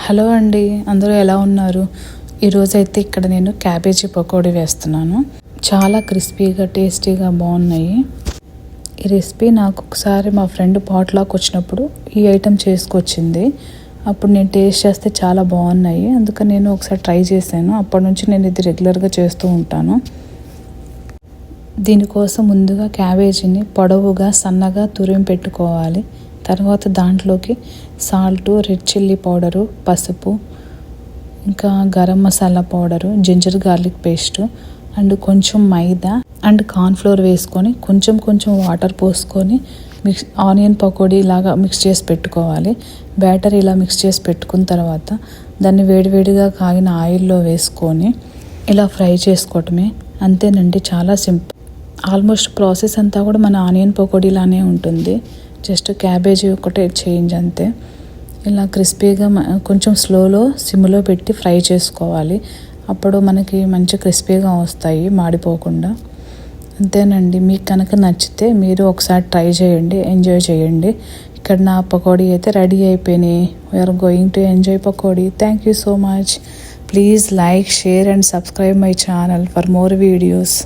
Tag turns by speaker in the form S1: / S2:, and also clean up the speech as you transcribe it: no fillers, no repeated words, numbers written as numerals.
S1: Hello అండి, అందరూ ఎలా ఉన్నారు? ఈరోజైతే ఇక్కడ నేను క్యాబేజీ పకోడీ వేస్తున్నాను. చాలా క్రిస్పీగా టేస్టీగా బాగున్నాయి. ఈ రెసిపీ నాకు ఒకసారి మా ఫ్రెండ్ పాట్లాక్ వచ్చినప్పుడు ఈ ఐటెం చేసుకొచ్చింది. అప్పుడు నేను టేస్ట్ చేస్తే చాలా బాగున్నాయి, అందుకని నేను ఒకసారి ట్రై చేశాను. అప్పటి నుంచి నేను ఇది రెగ్యులర్గా చేస్తూ ఉంటాను. దీనికోసం ముందుగా క్యాబేజీని పొడవుగా సన్నగా తురిమి పెట్టుకోవాలి. తర్వాత దాంట్లోకి సాల్టు, రెడ్ చిల్లీ పౌడరు, పసుపు, ఇంకా garam masala powder, ginger garlic paste and కొంచెం మైదా అండ్ కార్న్ఫ్లోర్ వేసుకొని కొంచెం వాటర్ పోసుకొని ఆనియన్ పకోడీ లాగా మిక్స్ చేసి పెట్టుకోవాలి. బ్యాటర్ ఇలా మిక్స్ చేసి పెట్టుకున్న తర్వాత దాన్ని వేడివేడిగా కాగిన ఆయిల్లో వేసుకొని ఇలా ఫ్రై చేసుకోవటమే. అంతేనండి, చాలా సింపుల్. ఆల్మోస్ట్ ప్రాసెస్ అంతా కూడా మన ఆనియన్ పకోడీలానే ఉంటుంది. జస్ట్ క్యాబేజీ ఒకటే చేంజ్ అంతే. ఇలా క్రిస్పీగా కొంచెం సిమ్లో పెట్టి ఫ్రై చేసుకోవాలి. అప్పుడు మనకి మంచి క్రిస్పీగా వస్తాయి, మాడిపోకుండా. అంతేనండి, మీకు కనుక నచ్చితే మీరు ఒకసారి ట్రై చేయండి, ఎంజాయ్ చేయండి. ఇక్కడ నా పకోడీ అయితే రెడీ అయిపోయినాయి. We're going to enjoy pakodi. Thank you so much. Please like, share and subscribe my channel for more videos.